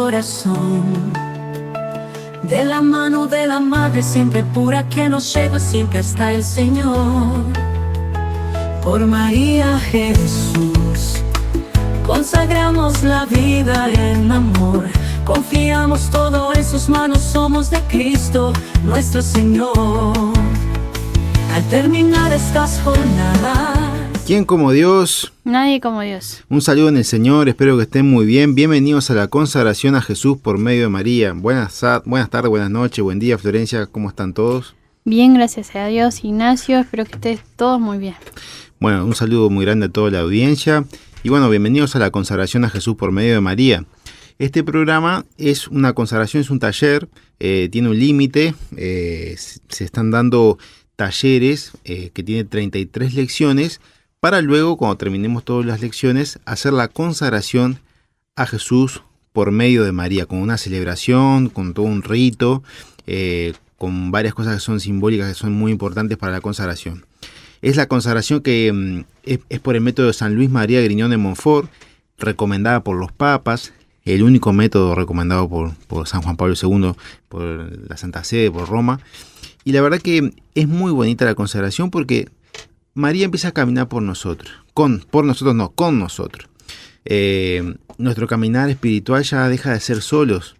corazón. De la mano de la Madre siempre pura que nos lleva siempre hasta el Señor. Por María Jesús consagramos la vida en amor. Confiamos todo en sus manos, somos de Cristo nuestro Señor. Al terminar estas jornadas, ¿quién como Dios? Nadie como Dios. Un saludo en el Señor, espero que estén muy bien. Bienvenidos a la consagración a Jesús por medio de María. Buenas tardes, buenas noches, buen día, Florencia, ¿cómo están todos? Bien, gracias a Dios, Ignacio, espero que estés todos muy bien. Bueno, un saludo muy grande a toda la audiencia. Y bueno, bienvenidos a la consagración a Jesús por medio de María. Este programa es una consagración, es un taller, tiene un límite, se están dando talleres que tiene 33 lecciones para luego, cuando terminemos todas las lecciones, hacer la consagración a Jesús por medio de María, con una celebración, con todo un rito, con varias cosas que son simbólicas, que son muy importantes para la consagración. Es la consagración que es por el método de San Luis María Griñón de Montfort, recomendada por los papas, el único método recomendado por San Juan Pablo II, por la Santa Sede, por Roma. Y la verdad que es muy bonita la consagración porque María empieza a caminar por nosotros. Con nosotros. Nuestro caminar espiritual ya deja de ser solos.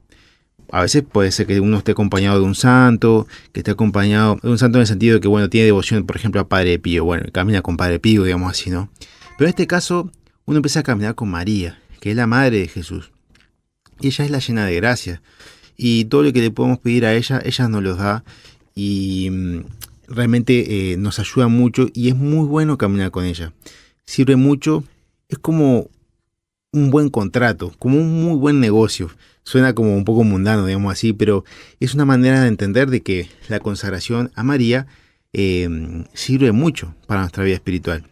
A veces puede ser que uno esté acompañado de un santo, que esté acompañado de un santo en el sentido de que, bueno, tiene devoción, por ejemplo, a Padre Pío. Bueno, camina con Padre Pío, digamos así, ¿no? Pero en este caso, uno empieza a caminar con María, que es la Madre de Jesús. Y ella es la llena de gracia. Y todo lo que le podemos pedir a ella, ella nos lo da. Y realmente nos ayuda mucho y es muy bueno caminar con ella. Sirve mucho, es como un buen contrato, como un muy buen negocio. Suena como un poco mundano, digamos así, pero es una manera de entender de que la consagración a María sirve mucho para nuestra vida espiritual.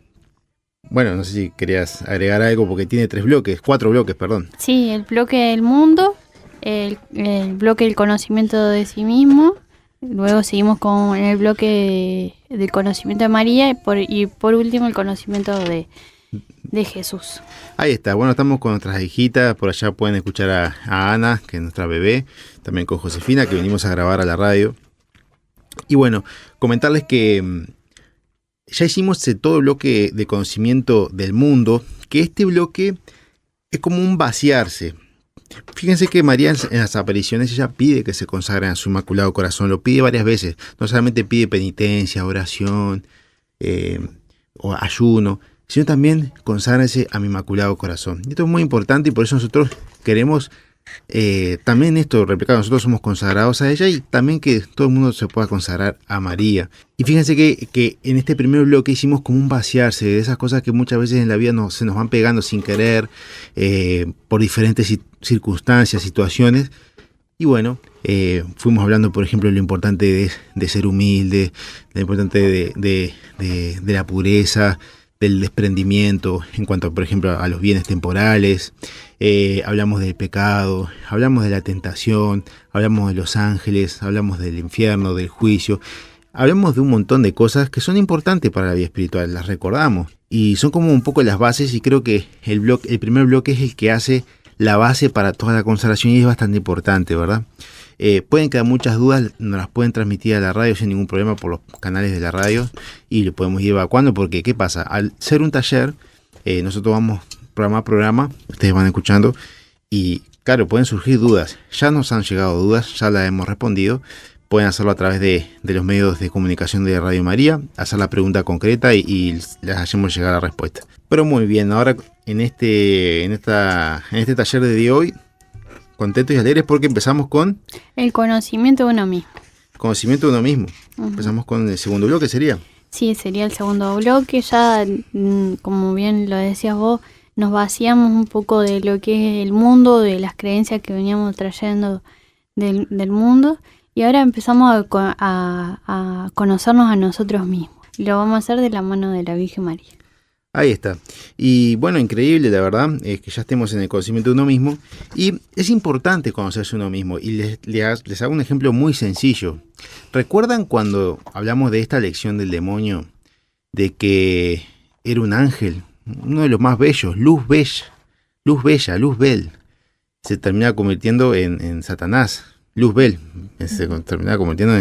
Bueno, no sé si querías agregar algo porque tiene 4 bloques, perdón. Sí, el bloque del mundo, el bloque del conocimiento de sí mismo. Luego seguimos con el bloque del conocimiento de María y por último el conocimiento de Jesús. Ahí está, bueno, estamos con nuestras hijitas, por allá pueden escuchar a Ana, que es nuestra bebé, también con Josefina, que venimos a grabar a la radio. Y bueno, comentarles que ya hicimos todo el bloque de conocimiento del mundo, que este bloque es como un vaciarse. Fíjense que María en las apariciones ella pide que se consagren a su Inmaculado Corazón, lo pide varias veces, no solamente pide penitencia, oración o ayuno, sino también conságrense a mi Inmaculado Corazón. Y esto es muy importante y por eso nosotros queremos también esto replicar, nosotros somos consagrados a ella y también que todo el mundo se pueda consagrar a María. Y fíjense que en este primer bloque hicimos como un vaciarse de esas cosas que muchas veces en la vida se nos van pegando sin querer, por diferentes circunstancias, situaciones. Y bueno, fuimos hablando, por ejemplo, de lo importante de ser humilde, lo importante de la pureza, del desprendimiento en cuanto, por ejemplo, a los bienes temporales. Hablamos del pecado, hablamos de la tentación, hablamos de los ángeles, hablamos del infierno, del juicio. Hablamos de un montón de cosas que son importantes para la vida espiritual, las recordamos. Y son como un poco las bases y creo que el primer bloque es el que hace la base para toda la consagración y es bastante importante, ¿verdad? Pueden quedar muchas dudas, nos las pueden transmitir a la radio sin ningún problema por los canales de la radio y lo podemos ir evacuando porque ¿qué pasa? Al ser un taller, nosotros vamos programa a programa, ustedes van escuchando y claro, pueden surgir dudas. Ya nos han llegado dudas, ya las hemos respondido. Pueden hacerlo a través de los medios de comunicación de Radio María, hacer la pregunta concreta y les hacemos llegar la respuesta. Pero muy bien, ahora en este taller de hoy, contentos y alegres porque empezamos con el conocimiento de uno mismo. Conocimiento de uno mismo. Uh-huh. Empezamos con el segundo bloque, ¿sería? Sí, sería el segundo bloque. Ya, como bien lo decías vos, nos vaciamos un poco de lo que es el mundo, de las creencias que veníamos trayendo del mundo. Y ahora empezamos a conocernos a nosotros mismos. Y lo vamos a hacer de la mano de la Virgen María. Ahí está. Y bueno, increíble, la verdad, es que ya estemos en el conocimiento de uno mismo. Y es importante conocerse uno mismo. Y les hago un ejemplo muy sencillo. ¿Recuerdan cuando hablamos de esta lección del demonio? De que era un ángel, uno de los más bellos, Luz Bell. se termina convirtiendo en Satanás, Luzbel, se termina convirtiendo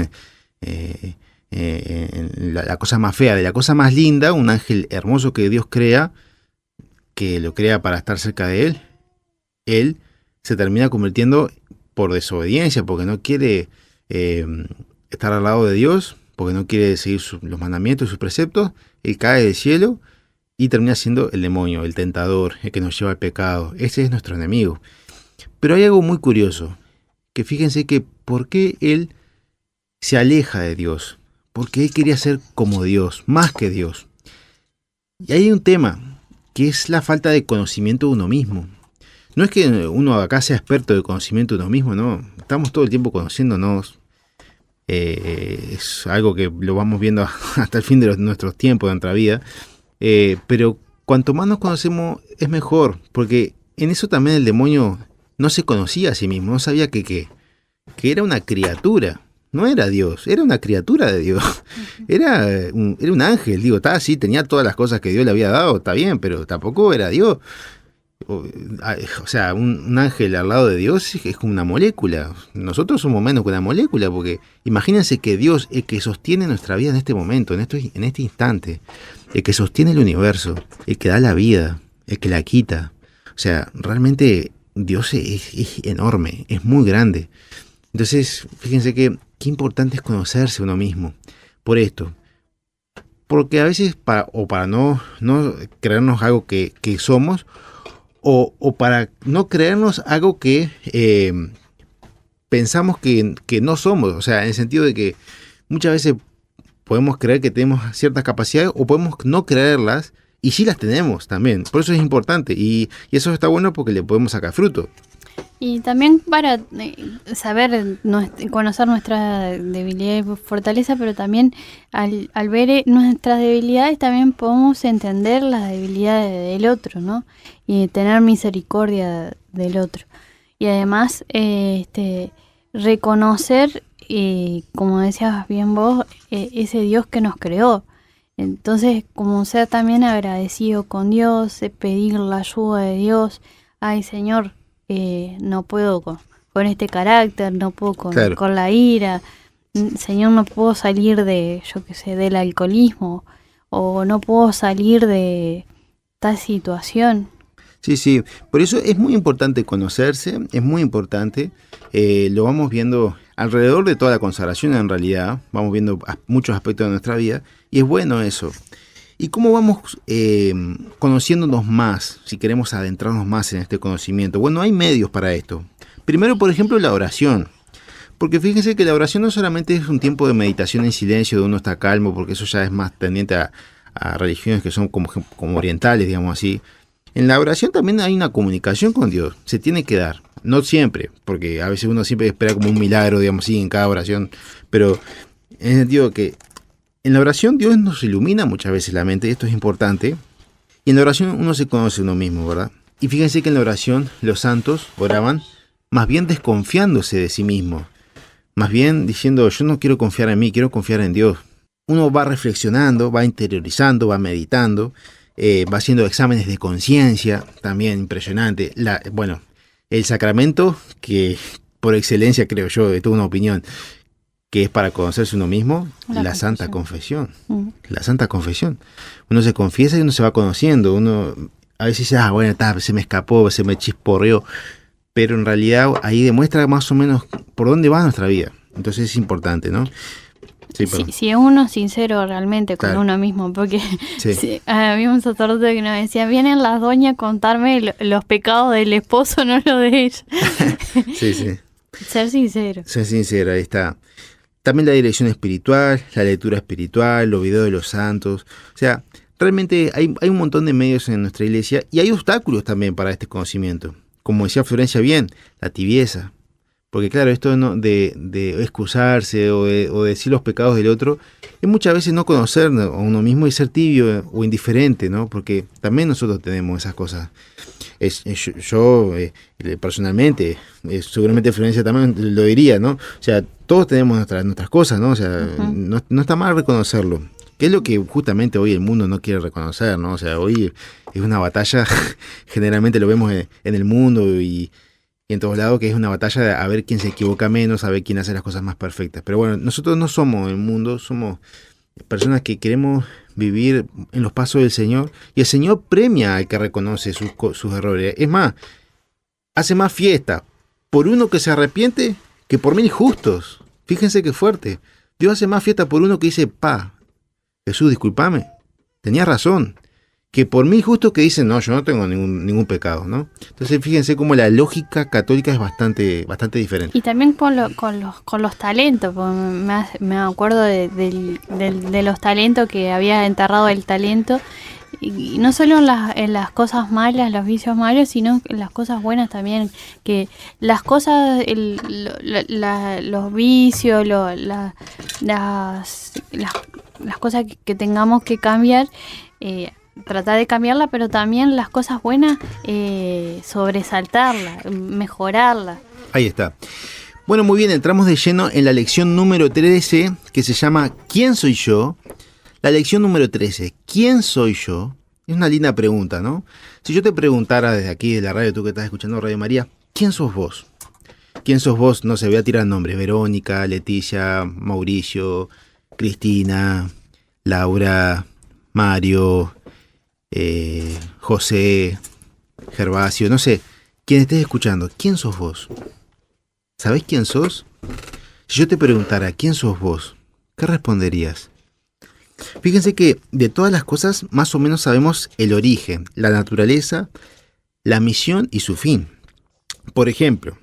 en la cosa más fea, de la cosa más linda, un ángel hermoso que Dios crea, que lo crea para estar cerca de él se termina convirtiendo por desobediencia, porque no quiere estar al lado de Dios, porque no quiere seguir los mandamientos y sus preceptos, él cae del cielo y termina siendo el demonio, el tentador, el que nos lleva al pecado. Ese es nuestro enemigo. Pero hay algo muy curioso, que fíjense que ¿por qué él se aleja de Dios? Porque él quería ser como Dios, más que Dios. Y hay un tema, que es la falta de conocimiento de uno mismo. No es que uno acá sea experto de conocimiento de uno mismo, no. Estamos todo el tiempo conociéndonos. Es algo que lo vamos viendo hasta el fin de nuestros tiempos, de nuestra vida. Pero cuanto más nos conocemos es mejor, porque en eso también el demonio no se conocía a sí mismo, no sabía que era una criatura. No era Dios, era una criatura de Dios. Era un ángel, digo, sí, tenía todas las cosas que Dios le había dado, está bien, pero tampoco era Dios. O sea, un ángel al lado de Dios es como una molécula. Nosotros somos menos que una molécula, porque imagínense que Dios, el que sostiene nuestra vida en este momento, en este instante, el que sostiene el universo, el que da la vida, el que la quita. O sea, realmente Dios es enorme, es muy grande. Entonces, fíjense qué importante es conocerse uno mismo. Por esto. Porque a veces, para no creernos algo que somos, o para no creernos algo que pensamos que no somos. O sea, en el sentido de que muchas veces podemos creer que tenemos ciertas capacidades o podemos no creerlas y sí las tenemos también. Por eso es importante y eso está bueno porque le podemos sacar fruto. Y también para saber, conocer nuestra debilidad y fortaleza, pero también al ver nuestras debilidades también podemos entender las debilidades del otro, ¿no? Y tener misericordia del otro. Y además reconocer, como decías bien vos, ese Dios que nos creó. Entonces, como ser también agradecido con Dios, pedir la ayuda de Dios. Ay, Señor, no puedo con este carácter, no puedo con la ira, Señor, no puedo salir del alcoholismo, o no puedo salir de tal situación. Sí, por eso es muy importante conocerse, es muy importante, lo vamos viendo alrededor de toda la consagración en realidad, vamos viendo muchos aspectos de nuestra vida, y es bueno eso. ¿Y cómo vamos conociéndonos más, si queremos adentrarnos más en este conocimiento? Bueno, hay medios para esto. Primero, por ejemplo, la oración. Porque fíjense que la oración no solamente es un tiempo de meditación en silencio, donde uno está calmo, porque eso ya es más tendiente a religiones que son como orientales, digamos así. En la oración también hay una comunicación con Dios, se tiene que dar. No siempre, porque a veces uno siempre espera como un milagro, digamos así, en cada oración. Pero en el sentido que en la oración Dios nos ilumina muchas veces la mente, y esto es importante. Y en la oración uno se conoce a uno mismo, ¿verdad? Y fíjense que en la oración los santos oraban más bien desconfiándose de sí mismos. Más bien diciendo, yo no quiero confiar en mí, quiero confiar en Dios. Uno va reflexionando, va interiorizando, va meditando, va haciendo exámenes de conciencia, también impresionante. El sacramento, que por excelencia creo yo, de toda una opinión, que es para conocerse uno mismo, la Santa Confesión. La Santa Confesión. Uno se confiesa y uno se va conociendo. Uno a veces dice, se me escapó, se me chisporreó. Pero en realidad ahí demuestra más o menos por dónde va nuestra vida. Entonces es importante, ¿no? Sí, si es uno sincero realmente con uno mismo, porque había un sacerdote que nos decía, vienen las doñas a contarme los pecados del esposo, no los de ella. Sí. Ser sincero. Ser sincero, ahí está. También la dirección espiritual, la lectura espiritual, los videos de los santos. O sea, realmente hay un montón de medios en nuestra iglesia y hay obstáculos también para este conocimiento. Como decía Florencia bien, la tibieza. Porque claro, esto de excusarse o de decir los pecados del otro, es muchas veces no conocer a uno mismo y ser tibio o indiferente, ¿no? Porque también nosotros tenemos esas cosas. Yo personalmente, seguramente Florencia también lo diría, ¿no? O sea, todos tenemos nuestras cosas, ¿no? O sea, no está mal reconocerlo. Que es lo que justamente hoy el mundo no quiere reconocer, ¿no? O sea, hoy es una batalla, generalmente lo vemos en el mundo y y en todos lados, que es una batalla de a ver quién se equivoca menos, a ver quién hace las cosas más perfectas. Pero bueno, nosotros no somos el mundo, somos personas que queremos vivir en los pasos del Señor, y el Señor premia al que reconoce sus errores. Es más, hace más fiesta por uno que se arrepiente que por 1000 justos. Fíjense qué fuerte. Dios hace más fiesta por uno que dice, Jesús, discúlpame, tenías razón, que por 1000 justos que dicen, no, yo no tengo ningún pecado, ¿no? Entonces fíjense cómo la lógica católica es bastante diferente. Y también con los talentos, porque me acuerdo de los talentos, que había enterrado el talento, y no solo en las cosas malas, los vicios malos, sino en las cosas buenas también, que las cosas, los vicios, las cosas que tengamos que cambiar, tratar de cambiarla, pero también las cosas buenas, sobresaltarlas, mejorarlas. Ahí está. Bueno, muy bien, entramos de lleno en la lección número 13, que se llama ¿Quién soy yo? La lección número 13, ¿quién soy yo? Es una linda pregunta, ¿no? Si yo te preguntara desde aquí, de la radio, tú que estás escuchando Radio María, ¿quién sos vos? ¿Quién sos vos? No sé, voy a tirar nombres. Verónica, Leticia, Mauricio, Cristina, Laura, Mario, José, Gervasio, no sé. Quien estés escuchando, ¿quién sos vos? ¿Sabés quién sos? Si yo te preguntara, ¿quién sos vos? ¿Qué responderías? Fíjense que de todas las cosas más o menos sabemos el origen, la naturaleza, la misión y su fin. Por ejemplo,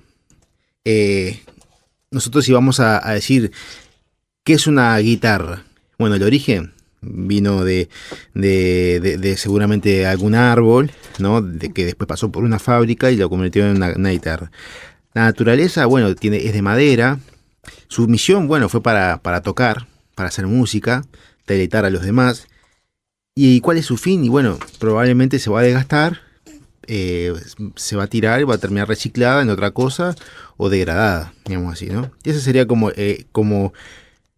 nosotros íbamos a decir ¿qué es una guitarra? Bueno, el origen vino de seguramente algún árbol, ¿no? De que después pasó por una fábrica y lo convirtió en una guitarra. La naturaleza, bueno, es de madera. Su misión, bueno, fue para tocar, para hacer música, deleitar a los demás. ¿Y cuál es su fin? Y bueno, probablemente se va a desgastar, se va a tirar y va a terminar reciclada en otra cosa o degradada, digamos así, ¿no? Y esa sería como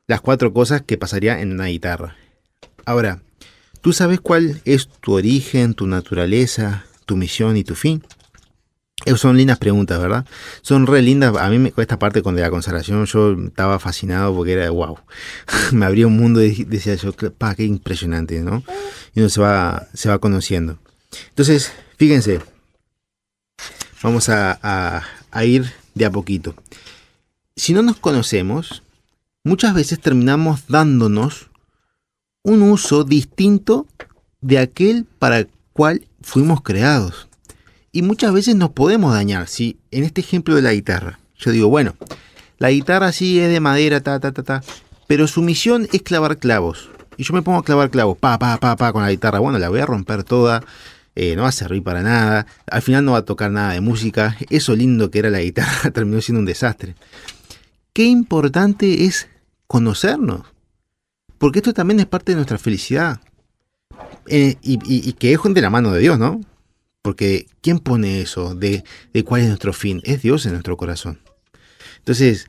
las 4 cosas que pasarían en una guitarra. Ahora, ¿tú sabes cuál es tu origen, tu naturaleza, tu misión y tu fin? Son lindas preguntas, ¿verdad? Son re lindas. A mí esta parte con la consagración yo estaba fascinado porque era wow. Me abría un mundo y decía yo, qué impresionante, ¿no? Y uno se va conociendo. Entonces, fíjense, vamos a ir de a poquito. Si no nos conocemos, muchas veces terminamos dándonos un uso distinto de aquel para el cual fuimos creados. Y muchas veces nos podemos dañar. Si en este ejemplo de la guitarra, yo digo, bueno, la guitarra sí es de madera, pero su misión es clavar clavos. Y yo me pongo a clavar clavos, con la guitarra. Bueno, la voy a romper toda, no va a servir para nada. Al final no va a tocar nada de música. Eso lindo que era la guitarra terminó siendo un desastre. Qué importante es conocernos. Porque esto también es parte de nuestra felicidad. Y que es de la mano de Dios, ¿no? Porque ¿quién pone eso de cuál es nuestro fin? Es Dios en nuestro corazón. Entonces,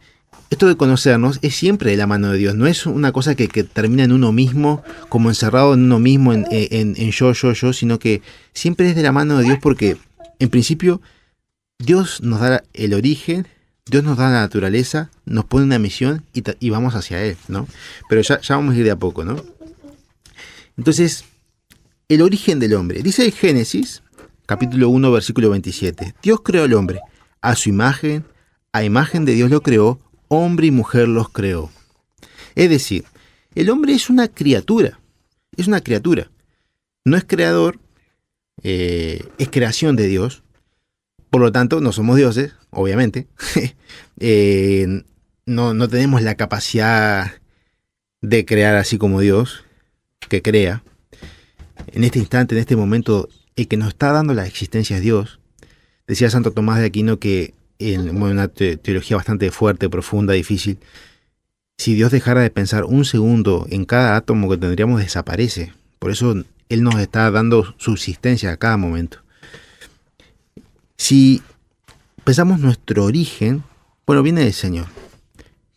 esto de conocernos es siempre de la mano de Dios. No es una cosa que termina en uno mismo, como encerrado en uno mismo, en yo, sino que siempre es de la mano de Dios porque, en principio, Dios nos da el origen, Dios nos da la naturaleza, nos pone una misión y vamos hacia Él, ¿no? Pero ya vamos a ir de a poco, ¿no? Entonces, el origen del hombre. Dice el Génesis, capítulo 1, versículo 27. Dios creó al hombre. A su imagen, a imagen de Dios lo creó, hombre y mujer los creó. Es decir, el hombre es una criatura. Es una criatura. No es creador, es creación de Dios. Por lo tanto, no somos dioses, obviamente. No tenemos la capacidad de crear así como Dios, que crea. En este instante, en este momento, el que nos está dando la existencia es Dios. Decía Santo Tomás de Aquino que en una teología bastante fuerte, profunda, difícil, si Dios dejara de pensar un segundo en cada átomo que tendríamos, desaparece. Por eso Él nos está dando subsistencia a cada momento. Si pensamos nuestro origen, bueno, viene del Señor.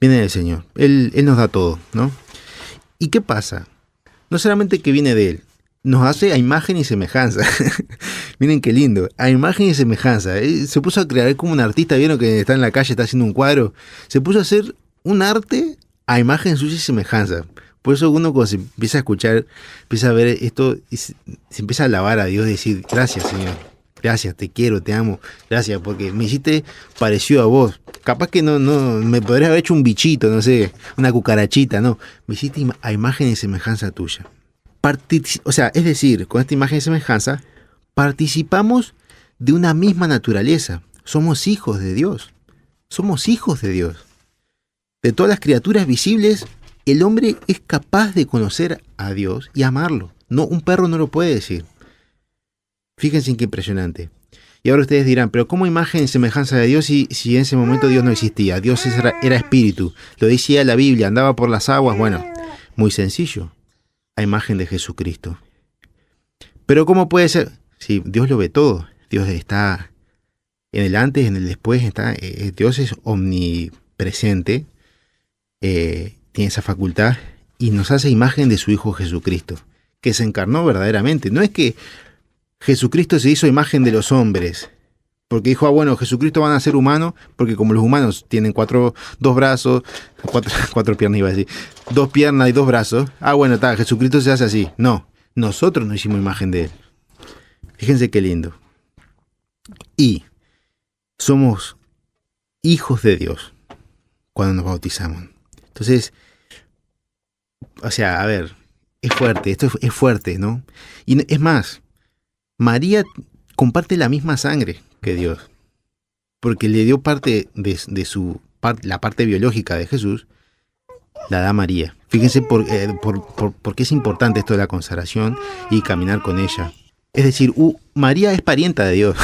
Viene del Señor. Él nos da todo, ¿no? ¿Y qué pasa? No solamente que viene de Él, nos hace a imagen y semejanza. Miren qué lindo. A imagen y semejanza. Se puso a crear como un artista, vieron que está en la calle, está haciendo un cuadro. Se puso a hacer un arte a imagen suya y semejanza. Por eso uno cuando se empieza a escuchar, empieza a ver esto, y se empieza a alabar a Dios y decir, gracias Señor. Gracias, te quiero, te amo. Gracias, porque me hiciste parecido a vos. Capaz que no, me podrías haber hecho un bichito, no sé, una cucarachita, no. Me hiciste a imagen y semejanza tuya. O sea, es decir, con esta imagen y semejanza, participamos de una misma naturaleza. Somos hijos de Dios. Somos hijos de Dios. De todas las criaturas visibles, el hombre es capaz de conocer a Dios y amarlo. No, un perro no lo puede decir. Fíjense en qué impresionante. Y ahora ustedes dirán, pero ¿cómo imagen y semejanza de Dios si en ese momento Dios no existía? Dios era espíritu. Lo decía la Biblia, andaba por las aguas. Bueno, muy sencillo. A imagen de Jesucristo. Pero ¿cómo puede ser? Si Dios lo ve todo. Dios está en el antes, en el después. Dios es omnipresente. Tiene esa facultad. Y nos hace imagen de su Hijo Jesucristo. Que se encarnó verdaderamente. No es que Jesucristo se hizo imagen de los hombres, porque dijo, bueno, Jesucristo va a ser humano, porque como los humanos tienen dos brazos, cuatro piernas iba a decir, 2 piernas y 2 brazos, bueno, Jesucristo se hace así. No, nosotros nos hicimos imagen de él. Fíjense qué lindo. Y somos hijos de Dios cuando nos bautizamos. Entonces, o sea, a ver, es fuerte, esto es fuerte, ¿no? Y es más, María comparte la misma sangre que Dios, porque le dio parte de la parte biológica de Jesús, la da María. Fíjense por qué es importante esto de la consagración y caminar con ella. Es decir, María es parienta de Dios.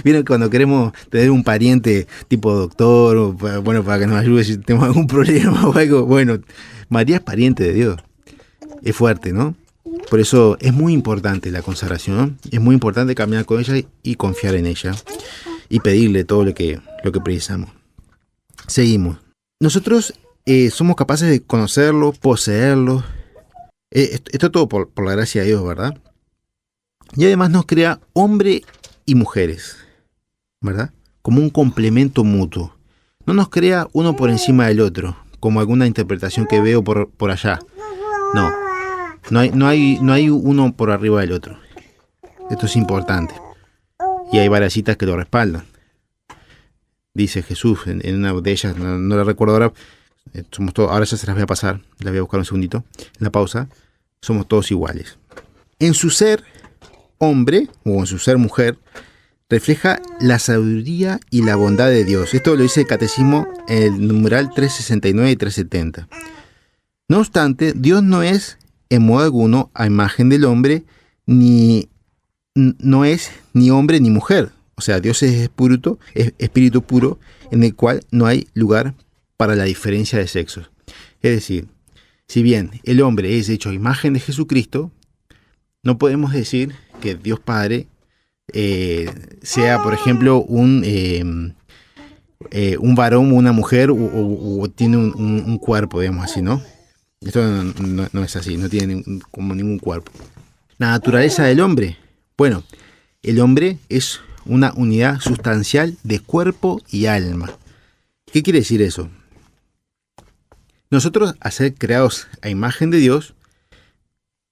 Vieron cuando queremos tener un pariente tipo doctor, o para que nos ayude si tenemos algún problema o algo. Bueno, María es pariente de Dios. Es fuerte, ¿no? Por eso es muy importante la consagración, es muy importante caminar con ella y confiar en ella y pedirle todo lo que precisamos. Seguimos. Nosotros somos capaces de conocerlo, poseerlo. Esto todo por la gracia de Dios, ¿verdad? Y además nos crea hombre y mujeres, ¿verdad? Como un complemento mutuo. No nos crea uno por encima del otro, como alguna interpretación que veo por allá. No. No hay uno por arriba del otro. Esto es importante. Y hay varias citas que lo respaldan. Dice Jesús en una de ellas, no la recuerdo ahora, somos todos, ahora ya se las voy a pasar, las voy a buscar un segundito, en la pausa, somos todos iguales. En su ser hombre, o en su ser mujer, refleja la sabiduría y la bondad de Dios. Esto lo dice el Catecismo en el numeral 369 y 370. No obstante, Dios no es en modo alguno a imagen del hombre, no es ni hombre ni mujer. O sea, Dios es espíritu puro, en el cual no hay lugar para la diferencia de sexos. Es decir, si bien el hombre es hecho a imagen de Jesucristo, no podemos decir que Dios Padre sea, por ejemplo, un varón o una mujer o tiene un cuerpo, digamos así, ¿no? Esto no es así, no tiene como ningún cuerpo. La naturaleza del hombre. Bueno, el hombre es una unidad sustancial de cuerpo y alma. ¿Qué quiere decir eso? Nosotros, al ser creados a imagen de Dios,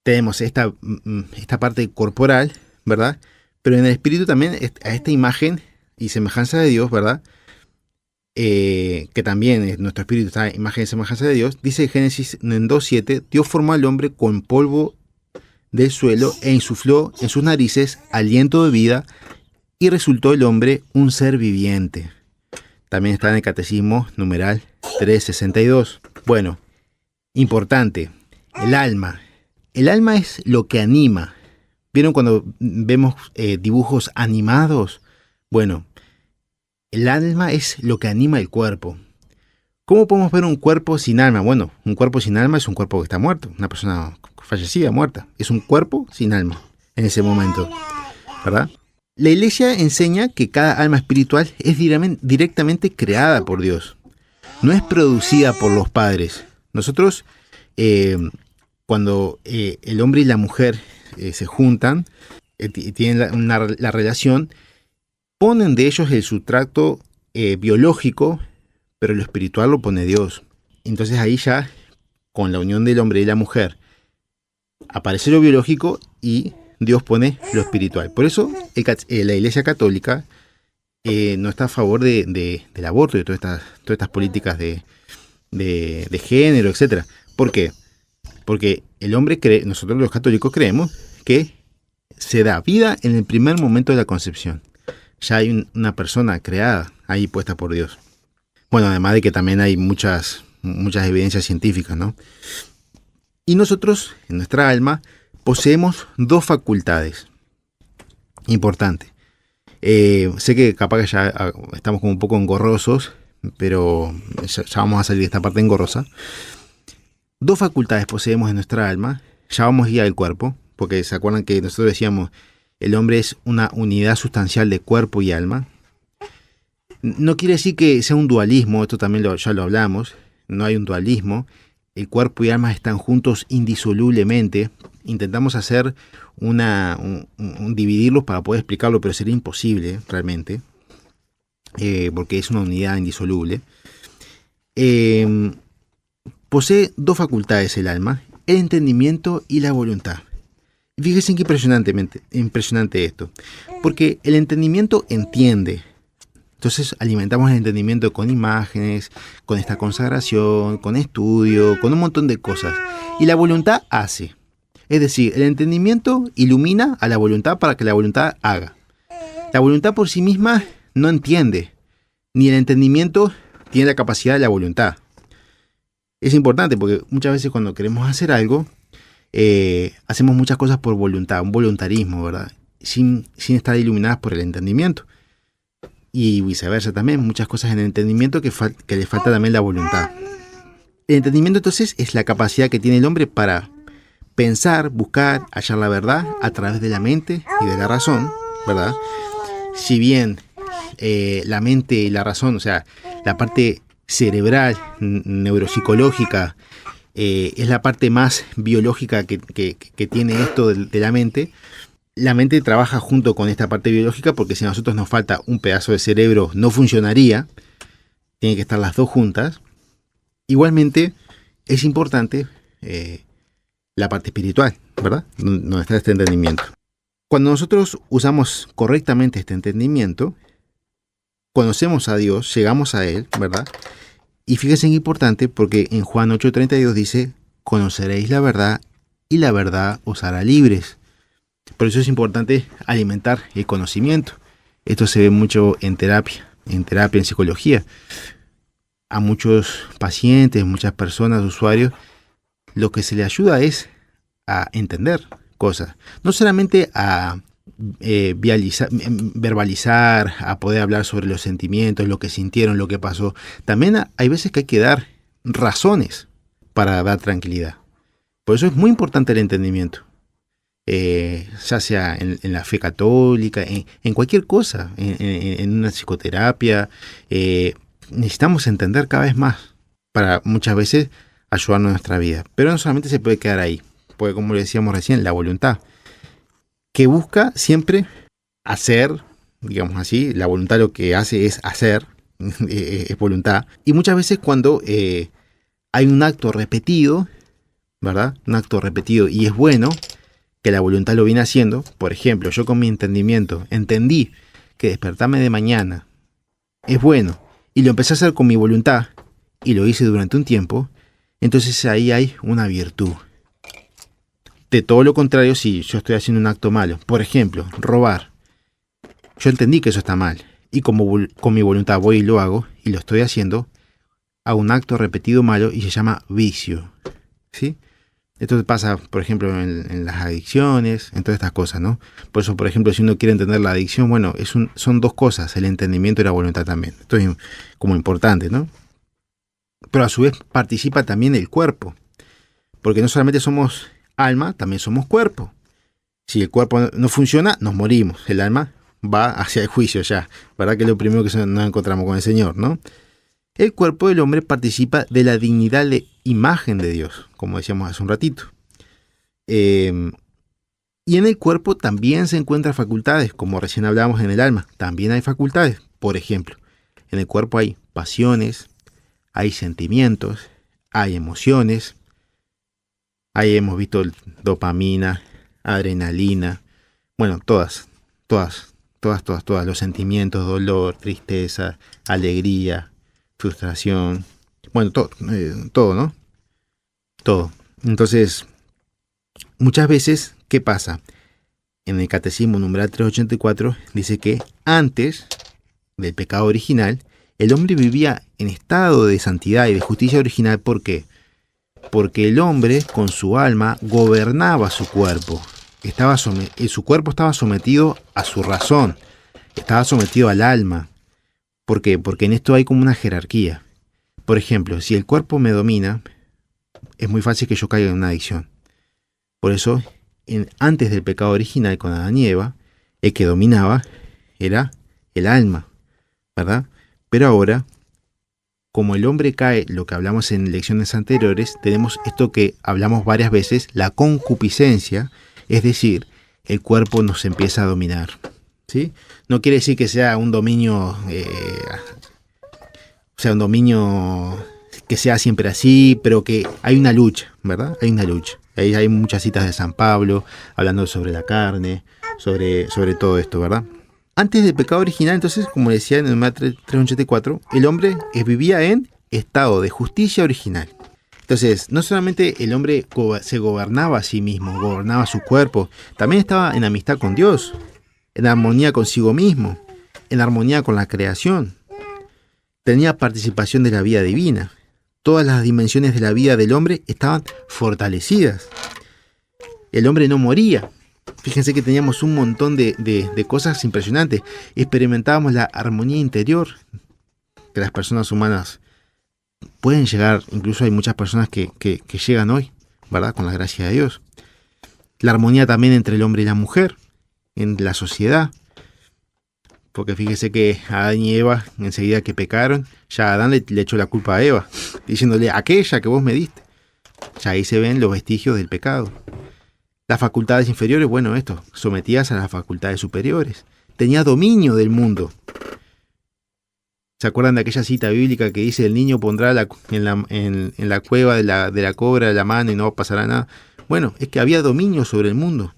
tenemos esta parte corporal, ¿verdad? Pero en el espíritu también, a esta imagen y semejanza de Dios, ¿verdad? Que también nuestro espíritu está en imagen y semejanza de Dios, dice Génesis 2:7, Dios formó al hombre con polvo del suelo e insufló en sus narices aliento de vida y resultó el hombre un ser viviente. También está en el Catecismo numeral 362. Bueno, importante, el alma. El alma es lo que anima. ¿Vieron cuando vemos dibujos animados? Bueno, el alma es lo que anima el cuerpo. ¿Cómo podemos ver un cuerpo sin alma? Bueno, un cuerpo sin alma es un cuerpo que está muerto. Una persona fallecida, muerta. Es un cuerpo sin alma en ese momento, ¿verdad? La Iglesia enseña que cada alma espiritual es directamente creada por Dios. No es producida por los padres. Nosotros, cuando el hombre y la mujer se juntan, tienen la relación, ponen de ellos el sustrato biológico, pero lo espiritual lo pone Dios. Entonces ahí ya, con la unión del hombre y la mujer, aparece lo biológico y Dios pone lo espiritual. Por eso la Iglesia Católica no está a favor del aborto y de todas estas políticas de género, etcétera. ¿Por qué? Porque el hombre cree, nosotros los católicos creemos que se da vida en el primer momento de la concepción. Ya hay una persona creada ahí puesta por Dios. Bueno, además de que también hay muchas evidencias científicas, ¿no? Y nosotros, en nuestra alma, poseemos dos facultades importantes. Sé que capaz que ya estamos como un poco engorrosos, pero ya vamos a salir de esta parte engorrosa. Dos facultades poseemos en nuestra alma. Ya vamos a ir al cuerpo, porque se acuerdan que nosotros decíamos, el hombre es una unidad sustancial de cuerpo y alma. No quiere decir que sea un dualismo, esto también ya lo hablamos, no hay un dualismo. El cuerpo y alma están juntos indisolublemente. Intentamos hacer un dividirlos para poder explicarlo, pero sería imposible realmente, porque es una unidad indisoluble. Posee dos facultades el alma, el entendimiento y la voluntad. Fíjense qué impresionante esto, porque el entendimiento entiende. Entonces alimentamos el entendimiento con imágenes, con esta consagración, con estudio, con un montón de cosas. Y la voluntad hace. Es decir, el entendimiento ilumina a la voluntad para que la voluntad haga. La voluntad por sí misma no entiende, ni el entendimiento tiene la capacidad de la voluntad. Es importante porque muchas veces cuando queremos hacer algo, hacemos muchas cosas por voluntad, un voluntarismo, ¿verdad? Sin estar iluminadas por el entendimiento. Y viceversa también, muchas cosas en el entendimiento que le falta también la voluntad. El entendimiento entonces es la capacidad que tiene el hombre para pensar, buscar, hallar la verdad a través de la mente y de la razón, ¿verdad? Si bien la mente y la razón, o sea, la parte cerebral, neuropsicológica, es la parte más biológica que tiene esto de la mente. La mente trabaja junto con esta parte biológica porque si a nosotros nos falta un pedazo de cerebro no funcionaría. Tienen que estar las dos juntas. Igualmente es importante la parte espiritual, ¿verdad? Donde está este entendimiento. Cuando nosotros usamos correctamente este entendimiento, conocemos a Dios, llegamos a Él, ¿verdad? Y fíjense qué importante porque en Juan 8:32 dice, conoceréis la verdad y la verdad os hará libres. Por eso es importante alimentar el conocimiento. Esto se ve mucho en terapia, en psicología. A muchos pacientes, muchas personas, usuarios, lo que se les ayuda es a entender cosas. No solamente a verbalizar, a poder hablar sobre los sentimientos, lo que sintieron, lo que pasó. También hay veces que hay que dar razones para dar tranquilidad. Por eso es muy importante el entendimiento. Ya sea en la fe católica, en cualquier cosa, en una psicoterapia, necesitamos entender cada vez más para muchas veces ayudarnos en nuestra vida. Pero no solamente se puede quedar ahí, porque como le decíamos recién, la voluntad, que busca siempre hacer, digamos así, la voluntad lo que hace es hacer, es voluntad, y muchas veces cuando hay un acto repetido, ¿verdad? Un acto repetido y es bueno, que la voluntad lo viene haciendo. Por ejemplo, yo con mi entendimiento entendí que despertarme de mañana es bueno y lo empecé a hacer con mi voluntad y lo hice durante un tiempo, entonces ahí hay una virtud. De todo lo contrario, si yo estoy haciendo un acto malo, por ejemplo, robar, yo entendí que eso está mal y con mi voluntad voy y lo hago y lo estoy haciendo a un acto repetido malo y se llama vicio, ¿sí? Esto pasa, por ejemplo, en las adicciones, en todas estas cosas, ¿no? Por eso, por ejemplo, si uno quiere entender la adicción, bueno, son dos cosas, el entendimiento y la voluntad también. Esto es como importante, ¿no? Pero a su vez participa también el cuerpo, porque no solamente somos alma, también somos cuerpo. Si el cuerpo no funciona, nos morimos. El alma va hacia el juicio ya, ¿verdad? Que es lo primero que nos encontramos con el Señor, ¿no? El cuerpo del hombre participa de la dignidad de imagen de Dios, como decíamos hace un ratito. Y Y en el cuerpo también se encuentran facultades, como recién hablábamos en el alma. También hay facultades. Por ejemplo, en el cuerpo hay pasiones, hay sentimientos, hay emociones. Ahí hemos visto dopamina, adrenalina. Bueno, todas. Los sentimientos, dolor, tristeza, alegría, frustración. Bueno, todo, ¿no? Todo. Entonces, muchas veces, ¿qué pasa? En el Catecismo numeral 384 dice que antes del pecado original, el hombre vivía en estado de santidad y de justicia original. ¿Por qué? Porque el hombre con su alma gobernaba su cuerpo. Su cuerpo estaba sometido a su razón, estaba sometido al alma. ¿Por qué? Porque en esto hay como una jerarquía. Por ejemplo, si el cuerpo me domina, es muy fácil que yo caiga en una adicción. Por eso, antes del pecado original con Adán y Eva, el que dominaba era el alma, ¿verdad? Pero ahora, como el hombre cae, lo que hablamos en lecciones anteriores, tenemos esto que hablamos varias veces, la concupiscencia, es decir, el cuerpo nos empieza a dominar, ¿sí? No quiere decir que sea un dominio, que sea siempre así, pero que hay una lucha, ¿verdad? Hay una lucha. Ahí hay muchas citas de San Pablo, hablando sobre la carne, sobre todo esto, ¿verdad? Antes del pecado original, entonces, como decía en el numeral 384, el hombre vivía en estado de justicia original. Entonces, no solamente el hombre se gobernaba a sí mismo, gobernaba su cuerpo, también estaba en amistad con Dios, en armonía consigo mismo, en armonía con la creación. Tenía participación de la vida divina. Todas las dimensiones de la vida del hombre estaban fortalecidas. El hombre no moría. Fíjense que teníamos un montón de cosas impresionantes. Experimentábamos la armonía interior que las personas humanas pueden llegar. Incluso hay muchas personas que llegan hoy, ¿verdad? Con la gracia de Dios. La armonía también entre el hombre y la mujer, en la sociedad. Porque fíjese que Adán y Eva, enseguida que pecaron, ya Adán le echó la culpa a Eva, diciéndole, aquella que vos me diste. Ya ahí se ven los vestigios del pecado. Las facultades inferiores, bueno, sometidas a las facultades superiores. Tenía dominio del mundo. ¿Se acuerdan de aquella cita bíblica que dice, el niño pondrá en la cueva de la cobra la mano y no pasará nada? Bueno, es que había dominio sobre el mundo,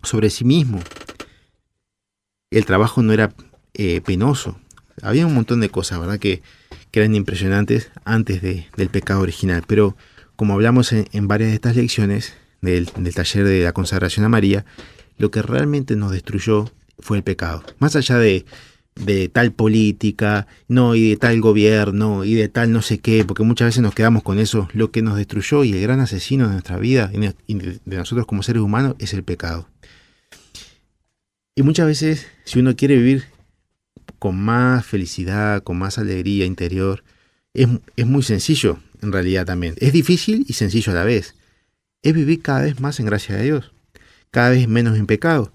sobre sí mismo. El trabajo no era penoso. Había un montón de cosas, ¿verdad? Que eran impresionantes antes del pecado original. Pero como hablamos en varias de estas lecciones del taller de la consagración a María, lo que realmente nos destruyó fue el pecado. Más allá de tal política, no, y de tal gobierno, y de tal no sé qué, porque muchas veces nos quedamos con eso. Lo que nos destruyó y el gran asesino de nuestra vida y de nosotros como seres humanos es el pecado. Y muchas veces, si uno quiere vivir con más felicidad, con más alegría interior, es muy sencillo en realidad también. Es difícil y sencillo a la vez. Es vivir cada vez más en gracia de Dios, cada vez menos en pecado.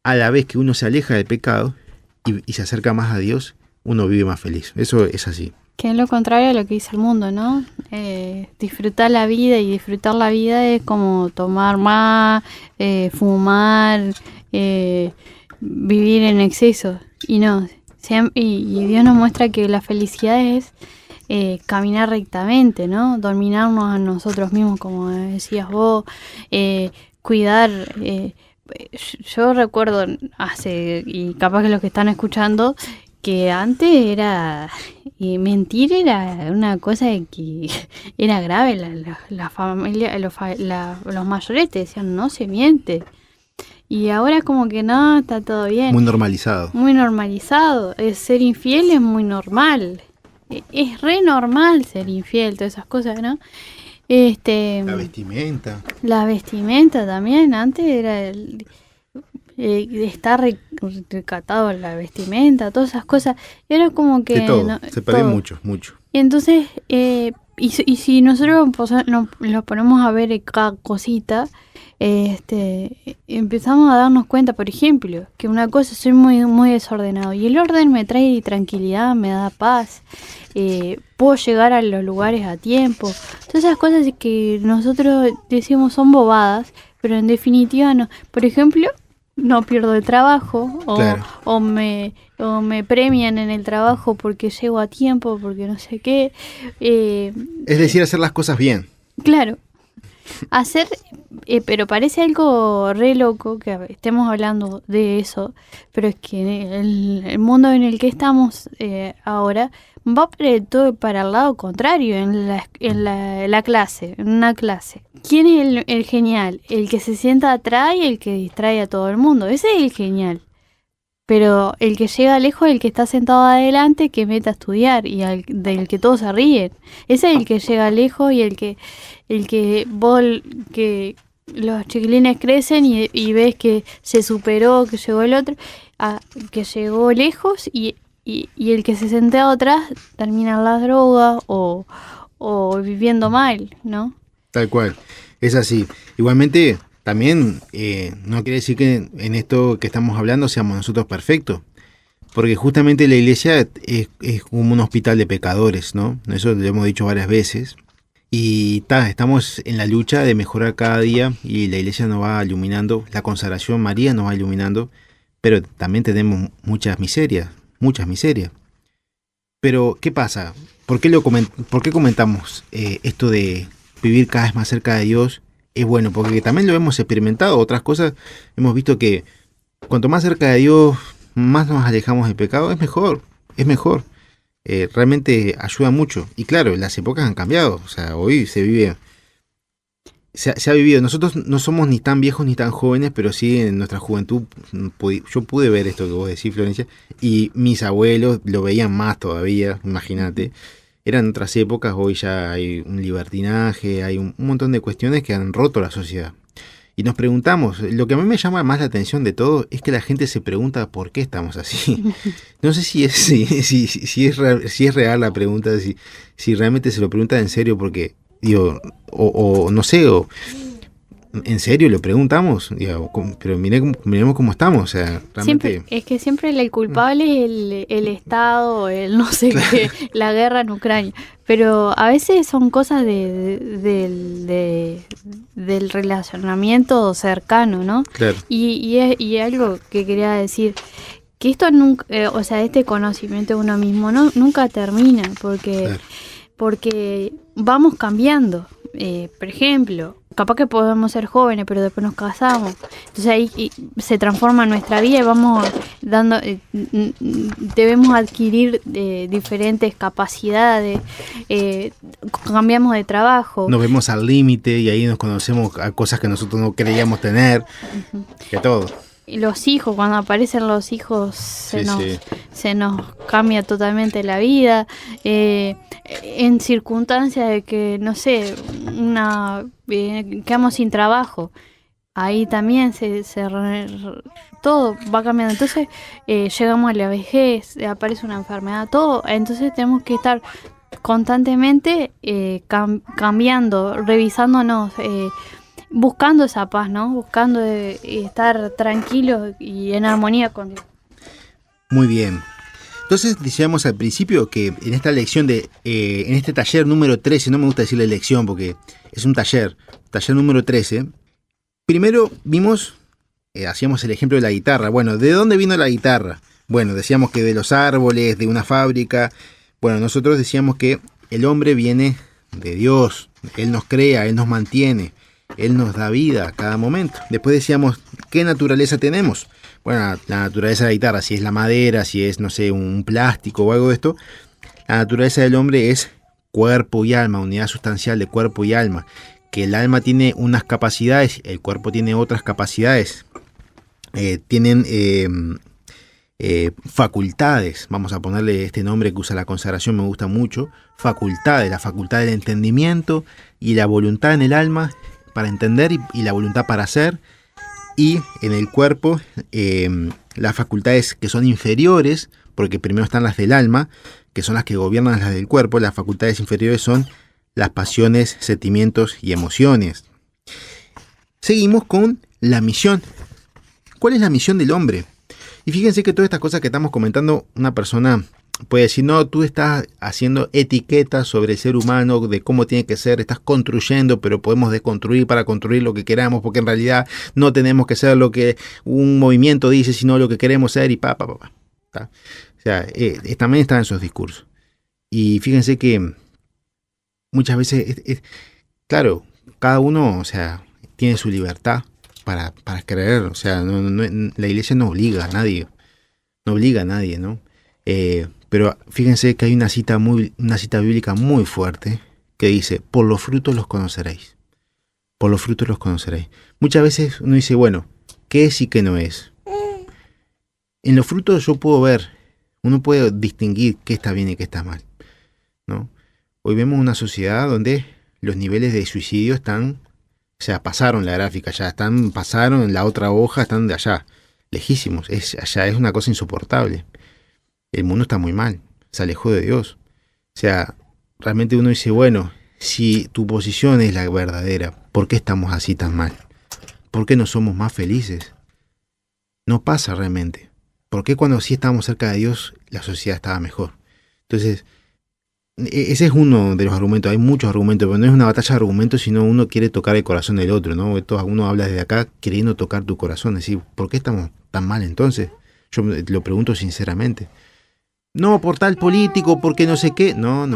A la vez que uno se aleja del pecado y se acerca más a Dios, uno vive más feliz. Eso es así. Que es lo contrario a lo que dice el mundo, ¿no? Disfrutar la vida, y disfrutar la vida es como tomar más, fumar, vivir en exceso. Y no, y Dios nos muestra que la felicidad es caminar rectamente, ¿no? Dominarnos a nosotros mismos, como decías vos, cuidar. Yo recuerdo y capaz que los que están escuchando, que antes mentir era una cosa que era grave. La familia, los mayores te decían, no se miente. Y ahora como que no, está todo bien. Muy normalizado. Muy normalizado. Ser infiel es muy normal. Es re normal ser infiel, todas esas cosas, ¿no? La vestimenta. La vestimenta también. Antes era estar recatado la vestimenta, todas esas cosas. Era como que... De todo. No, se perdió todo. mucho. Y entonces y si nosotros nos ponemos a ver cada cosita, empezamos a darnos cuenta, por ejemplo, que una cosa, soy muy, muy desordenado y el orden me trae tranquilidad, me da paz, puedo llegar a los lugares a tiempo. Todas esas cosas que nosotros decimos son bobadas, pero en definitiva no. Por ejemplo, no pierdo el trabajo Claro. o me premian en el trabajo porque llego a tiempo, porque no sé qué. Es decir, hacer las cosas bien. Claro, hacer, pero parece algo re loco que estemos hablando de eso, pero es que el mundo en el que estamos ahora va todo para el lado contrario en la clase, en una clase. ¿Quién es el genial? El que se sienta atrás y el que distrae a todo el mundo. Ese es el genial. Pero el que llega lejos es el que está sentado adelante, que mete a estudiar y del que todos se ríen. Ese es el que llega lejos y el que los chiquilines crecen y ves que se superó, que llegó el otro, que llegó lejos y el que se sentó atrás termina en las drogas o viviendo mal, ¿no? Tal cual. Es así. Igualmente, también no quiere decir que en esto que estamos hablando seamos nosotros perfectos. Porque justamente la iglesia es como un hospital de pecadores, ¿no? Eso lo hemos dicho varias veces. Y estamos en la lucha de mejorar cada día y la iglesia nos va iluminando, la consagración María nos va iluminando, pero también tenemos muchas miserias. Pero, ¿qué pasa? ¿Por qué comentamos esto de vivir cada vez más cerca de Dios? Es bueno, porque también lo hemos experimentado. Otras cosas hemos visto que cuanto más cerca de Dios, más nos alejamos del pecado, es mejor. Realmente ayuda mucho. Y claro, las épocas han cambiado. O sea, hoy se ha vivido. Nosotros no somos ni tan viejos ni tan jóvenes, pero sí en nuestra juventud yo pude ver esto que vos decís, Florencia, y mis abuelos lo veían más todavía, imagínate. Eran otras épocas, hoy ya hay un libertinaje, hay un montón de cuestiones que han roto la sociedad. Y nos preguntamos, lo que a mí me llama más la atención de todo es que la gente se pregunta por qué estamos así. No sé si es real la pregunta, si realmente se lo preguntan en serio, porque, digo, o no sé, o en serio lo preguntamos, digo, pero miremos cómo estamos, o sea, realmente... Siempre el culpable es el Estado, el no sé qué, la guerra en Ucrania, pero a veces son cosas del relacionamiento cercano, ¿no? Claro. Y algo que quería decir, que esto nunca, o sea, este conocimiento de uno mismo nunca termina, porque vamos cambiando. Por ejemplo, capaz que podemos ser jóvenes, pero después nos casamos. Entonces ahí se transforma nuestra vida y vamos debemos adquirir diferentes capacidades, cambiamos de trabajo. Nos vemos al límite y ahí nos conocemos a cosas que nosotros no creíamos tener, que todo. Los hijos, cuando aparecen los hijos se nos cambia totalmente la vida, en circunstancias de que, no sé, quedamos sin trabajo, ahí también todo va cambiando. Entonces llegamos a la vejez, aparece una enfermedad, todo, entonces tenemos que estar constantemente cambiando, revisándonos, buscando esa paz, ¿no? Buscando estar tranquilos y en armonía con Dios. Muy bien. Entonces decíamos al principio que en esta lección en este taller número 13, no me gusta decirle lección porque es un taller número 13, primero vimos, hacíamos el ejemplo de la guitarra. Bueno, ¿de dónde vino la guitarra? Bueno, decíamos que de los árboles, de una fábrica. Bueno, nosotros decíamos que el hombre viene de Dios, Él nos crea, Él nos mantiene. Él nos da vida a cada momento. Después decíamos, ¿qué naturaleza tenemos? Bueno, la naturaleza de la guitarra, si es la madera, si es, no sé, un plástico o algo de esto. La naturaleza del hombre es cuerpo y alma, unidad sustancial de cuerpo y alma. Que el alma tiene unas capacidades, el cuerpo tiene otras capacidades. Tienen facultades, vamos a ponerle este nombre que usa la consagración, me gusta mucho. Facultades, la facultad del entendimiento y la voluntad en el alma para entender y la voluntad para hacer, y en el cuerpo las facultades que son inferiores, porque primero están las del alma, que son las que gobiernan las del cuerpo. Las facultades inferiores son las pasiones, sentimientos y emociones. Seguimos con la misión. ¿Cuál es la misión del hombre? Y fíjense que todas estas cosas que estamos comentando, una persona puede decir, no, tú estás haciendo etiquetas sobre el ser humano, de cómo tiene que ser, estás construyendo, pero podemos deconstruir para construir lo que queramos, porque en realidad no tenemos que ser lo que un movimiento dice, sino lo que queremos ser y ¿tá? O sea, también está en esos discursos. Y fíjense que muchas veces, claro, cada uno, o sea, tiene su libertad para creer, o sea, la iglesia no obliga a nadie, ¿no? Pero fíjense que hay una cita bíblica muy fuerte que dice, por los frutos los conoceréis. Por los frutos los conoceréis. Muchas veces uno dice, bueno, ¿qué es y qué no es? En los frutos yo puedo ver, uno puede distinguir qué está bien y qué está mal, ¿no? Hoy vemos una sociedad donde los niveles de suicidio están, o sea, pasaron la gráfica, ya pasaron en la otra hoja, están de allá, lejísimos, allá es una cosa insoportable. El mundo está muy mal, se alejó de Dios. O sea, realmente uno dice, bueno, si tu posición es la verdadera, ¿por qué estamos así tan mal? ¿Por qué no somos más felices? No pasa realmente. ¿Por qué cuando sí estábamos cerca de Dios, la sociedad estaba mejor? Entonces, ese es uno de los argumentos. Hay muchos argumentos, pero no es una batalla de argumentos, sino uno quiere tocar el corazón del otro, ¿no? Uno habla desde acá queriendo tocar tu corazón. Es decir, ¿por qué estamos tan mal entonces? Yo lo pregunto sinceramente. No, por tal político, porque no sé qué. No.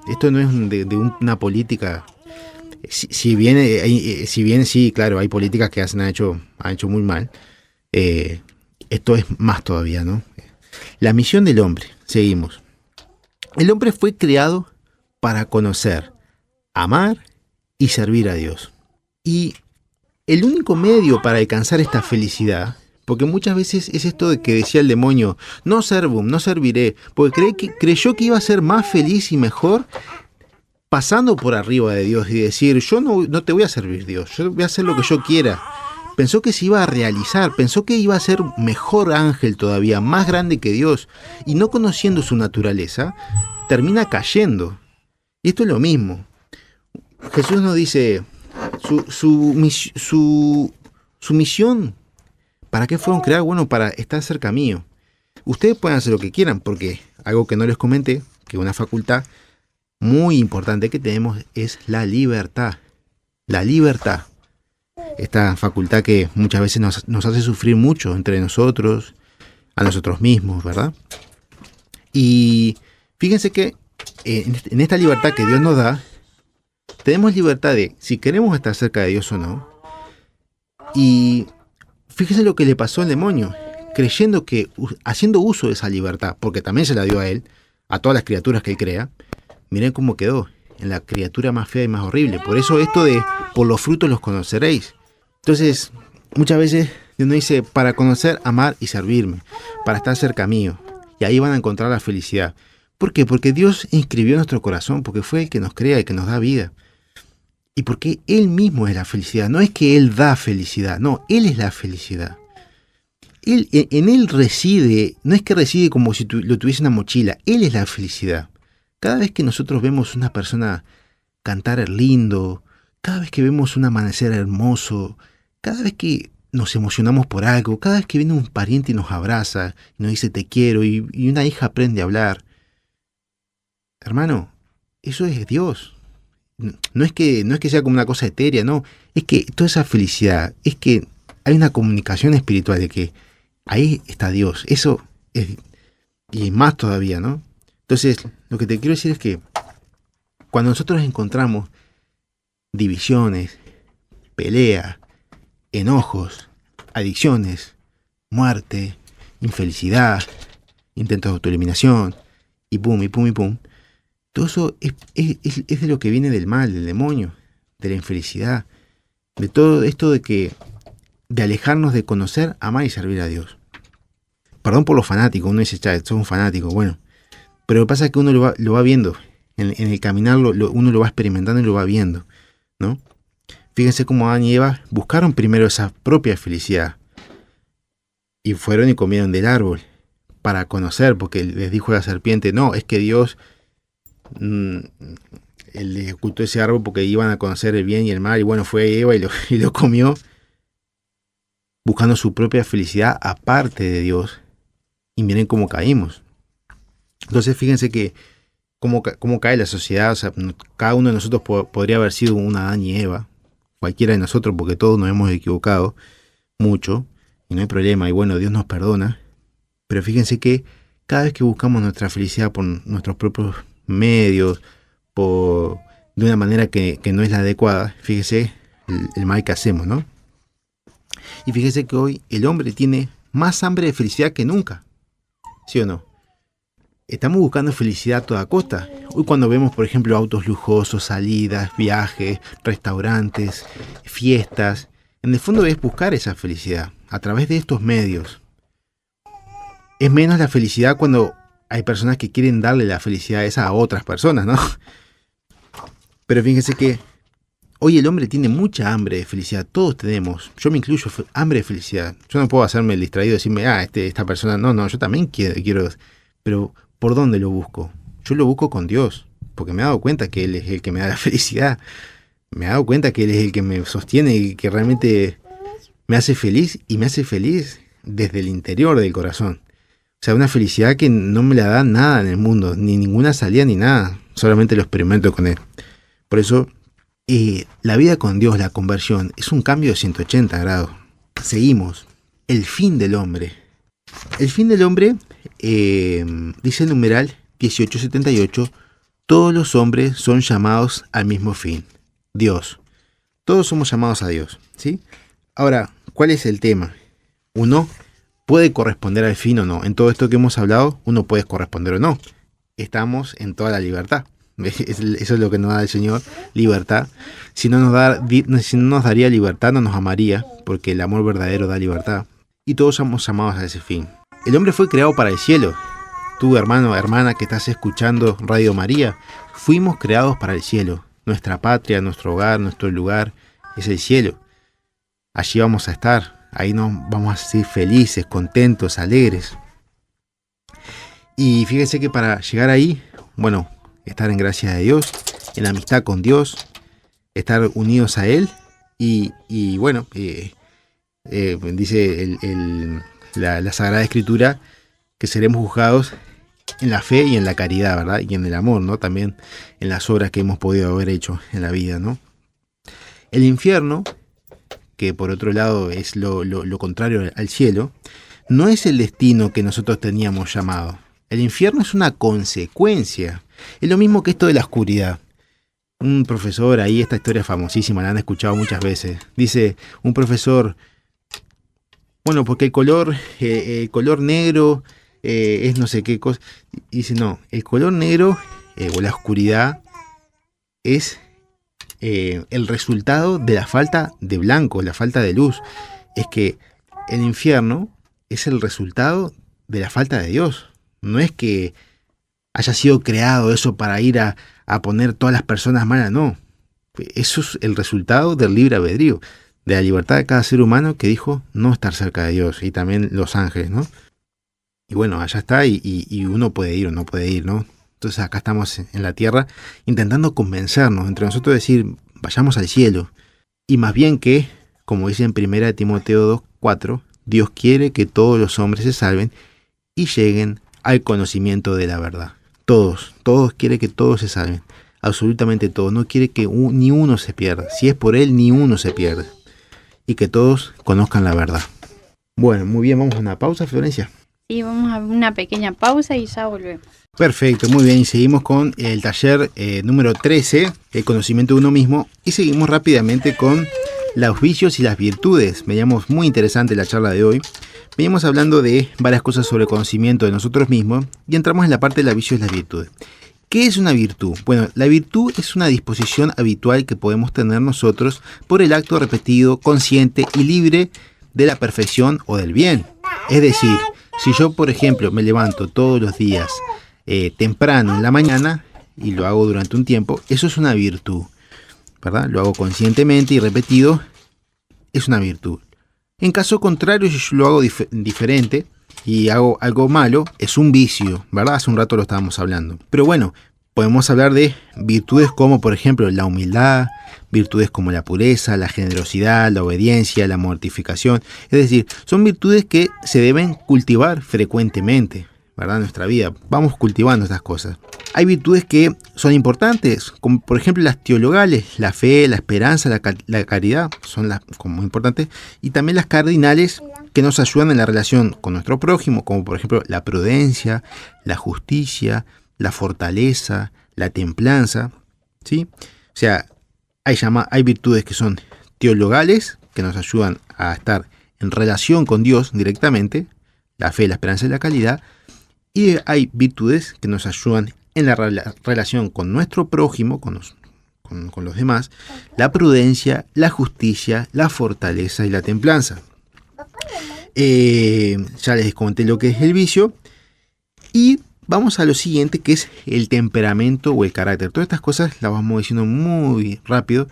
Esto no es de una política. Si bien sí, claro, hay políticas que han hecho muy mal. Esto es más todavía, ¿no? La misión del hombre. Seguimos. El hombre fue creado para conocer, amar y servir a Dios. Y el único medio para alcanzar esta felicidad, porque muchas veces es esto de que decía el demonio, no servum, no serviré, porque creyó que iba a ser más feliz y mejor pasando por arriba de Dios y decir, yo no te voy a servir, Dios, yo voy a hacer lo que yo quiera. Pensó que se iba a realizar, pensó que iba a ser mejor ángel todavía, más grande que Dios, y no conociendo su naturaleza, termina cayendo. Y esto es lo mismo. Jesús nos dice, su misión, ¿para qué fueron creados? Bueno, para estar cerca mío. Ustedes pueden hacer lo que quieran, porque algo que no les comenté, que una facultad muy importante que tenemos es la libertad. La libertad. Esta facultad que muchas veces nos hace sufrir mucho entre nosotros, a nosotros mismos, ¿verdad? Y fíjense que en esta libertad que Dios nos da, tenemos libertad de si queremos estar cerca de Dios o no. Y fíjense lo que le pasó al demonio, creyendo que, haciendo uso de esa libertad, porque también se la dio a él, a todas las criaturas que él crea, miren cómo quedó, en la criatura más fea y más horrible. Por eso esto de, por los frutos los conoceréis. Entonces, muchas veces Dios nos dice, para conocer, amar y servirme, para estar cerca mío. Y ahí van a encontrar la felicidad. ¿Por qué? Porque Dios inscribió nuestro corazón, porque fue el que nos crea y que nos da vida. Y porque Él mismo es la felicidad. No es que Él da felicidad, no, Él es la felicidad. En Él reside, no es que reside como si lo tuviese en una mochila, Él es la felicidad. Cada vez que nosotros vemos una persona cantar lindo, cada vez que vemos un amanecer hermoso, cada vez que nos emocionamos por algo, cada vez que viene un pariente y nos abraza, y nos dice te quiero, y una hija aprende a hablar, hermano, eso es Dios. No es que sea como una cosa etérea, no, es que toda esa felicidad, es que hay una comunicación espiritual de que ahí está Dios, eso es, y más todavía, ¿no? Entonces, lo que te quiero decir es que cuando nosotros encontramos divisiones, peleas, enojos, adicciones, muerte, infelicidad, intentos de autoeliminación, y pum, y pum, y pum, todo eso es de lo que viene del mal, del demonio, de la infelicidad, de todo esto de alejarnos de conocer, amar y servir a Dios. Perdón por los fanáticos, uno dice, soy un fanático, bueno, pero lo que pasa es que uno lo va viendo, en el caminar uno lo va experimentando y lo va viendo, ¿no? Fíjense cómo Adán y Eva buscaron primero esa propia felicidad y fueron y comieron del árbol para conocer, porque les dijo la serpiente, no, es que Dios él les ocultó ese árbol porque iban a conocer el bien y el mal, y bueno, fue Eva y lo comió, buscando su propia felicidad aparte de Dios. Y miren cómo caímos. Entonces fíjense que cómo cae la sociedad. O sea, cada uno de nosotros podría haber sido un Adán y Eva, cualquiera de nosotros, porque todos nos hemos equivocado mucho, y no hay problema, y bueno, Dios nos perdona. Pero fíjense que cada vez que buscamos nuestra felicidad por nuestros propios medios, de una manera que no es la adecuada, fíjese el mal que hacemos, ¿no? Y fíjese que hoy el hombre tiene más hambre de felicidad que nunca, ¿sí o no? Estamos buscando felicidad a toda costa. Hoy cuando vemos, por ejemplo, autos lujosos, salidas, viajes, restaurantes, fiestas, en el fondo es buscar esa felicidad a través de estos medios. Es menos la felicidad cuando hay personas que quieren darle la felicidad esa a otras personas, ¿no? Pero fíjense que hoy el hombre tiene mucha hambre de felicidad. Todos tenemos, yo me incluyo, hambre de felicidad. Yo no puedo hacerme el distraído y decirme, esta persona, no, yo también quiero. Pero, ¿por dónde lo busco? Yo lo busco con Dios, porque me he dado cuenta que Él es el que me da la felicidad. Me he dado cuenta que Él es el que me sostiene y que realmente me hace feliz, y me hace feliz desde el interior del corazón. O sea, una felicidad que no me la da nada en el mundo, ni ninguna salida ni nada. Solamente lo experimento con Él. Por eso, la vida con Dios, la conversión, es un cambio de 180 grados. Seguimos. El fin del hombre. El fin del hombre, dice el numeral 1878, todos los hombres son llamados al mismo fin. Dios. Todos somos llamados a Dios, ¿sí? Ahora, ¿cuál es el tema? Uno puede corresponder al fin o no. En todo esto que hemos hablado, uno puede corresponder o no. Estamos en toda la libertad. Eso es lo que nos da el Señor, libertad. Si no nos daría libertad, no nos amaría, porque el amor verdadero da libertad. Y todos somos llamados a ese fin. El hombre fue creado para el cielo. Tú, hermano, hermana, que estás escuchando Radio María, fuimos creados para el cielo. Nuestra patria, nuestro hogar, nuestro lugar es el cielo. Allí vamos a estar. Ahí nos vamos a ser felices, contentos, alegres. Y fíjense que para llegar ahí, bueno, estar en gracia de Dios, en amistad con Dios, estar unidos a Él, y bueno, dice la Sagrada Escritura que seremos juzgados en la fe y en la caridad, ¿verdad? Y en el amor, ¿no? También en las obras que hemos podido haber hecho en la vida, ¿no? El infierno, que por otro lado es lo contrario al cielo, no es el destino que nosotros teníamos llamado. El infierno es una consecuencia. Es lo mismo que esto de la oscuridad. Un profesor ahí, esta historia es famosísima, la han escuchado muchas veces. Dice un profesor, bueno, porque el color negro es no sé qué cosa. Y dice, no, el color negro o la oscuridad es el resultado de la falta de blanco, la falta de luz. Es que el infierno es el resultado de la falta de Dios. No es que haya sido creado eso para ir a poner todas las personas malas, no. Eso es el resultado del libre albedrío, de la libertad de cada ser humano que dijo no estar cerca de Dios, y también los ángeles, ¿no? Y bueno, allá está, y uno puede ir o no puede ir, ¿no? Entonces acá estamos en la tierra intentando convencernos entre nosotros de decir, vayamos al cielo. Y más bien que, como dice en 1 Timoteo 2:4, Dios quiere que todos los hombres se salven y lleguen al conocimiento de la verdad. Todos quiere que todos se salven. Absolutamente todos. No quiere que ni uno se pierda. Si es por Él, ni uno se pierde. Y que todos conozcan la verdad. Bueno, muy bien, vamos a una pausa, Florencia. Sí, vamos a una pequeña pausa y ya volvemos. Perfecto, muy bien. Y seguimos con el taller número 13, el conocimiento de uno mismo. Y seguimos rápidamente con los vicios y las virtudes. Veíamos muy interesante la charla de hoy. Veníamos hablando de varias cosas sobre el conocimiento de nosotros mismos y entramos en la parte de los vicios y las virtudes. ¿Qué es una virtud? Bueno, la virtud es una disposición habitual que podemos tener nosotros por el acto repetido, consciente y libre de la perfección o del bien. Es decir, si yo, por ejemplo, me levanto todos los días temprano en la mañana y lo hago durante un tiempo, eso es una virtud, ¿verdad? Lo hago conscientemente y repetido, es una virtud. En caso contrario, si yo lo hago diferente y hago algo malo, es un vicio, ¿verdad? Hace un rato lo estábamos hablando. Pero bueno, podemos hablar de virtudes como, por ejemplo, la humildad, virtudes como la pureza, la generosidad, la obediencia, la mortificación. Es decir, son virtudes que se deben cultivar frecuentemente, ¿verdad? En nuestra vida. Vamos cultivando estas cosas. Hay virtudes que son importantes, como por ejemplo las teologales, la fe, la esperanza, la caridad, son las como importantes, y también las cardinales que nos ayudan en la relación con nuestro prójimo, como por ejemplo la prudencia, la justicia, la fortaleza, la templanza, ¿sí? O sea, hay virtudes que son teologales, que nos ayudan a estar en relación con Dios directamente, la fe, la esperanza y la caridad, y hay virtudes que nos ayudan en la relación con nuestro prójimo, con los demás, la prudencia, la justicia, la fortaleza y la templanza. Ya les conté lo que es el vicio, y vamos a lo siguiente, que es el temperamento o el carácter. Todas estas cosas las vamos diciendo muy rápido,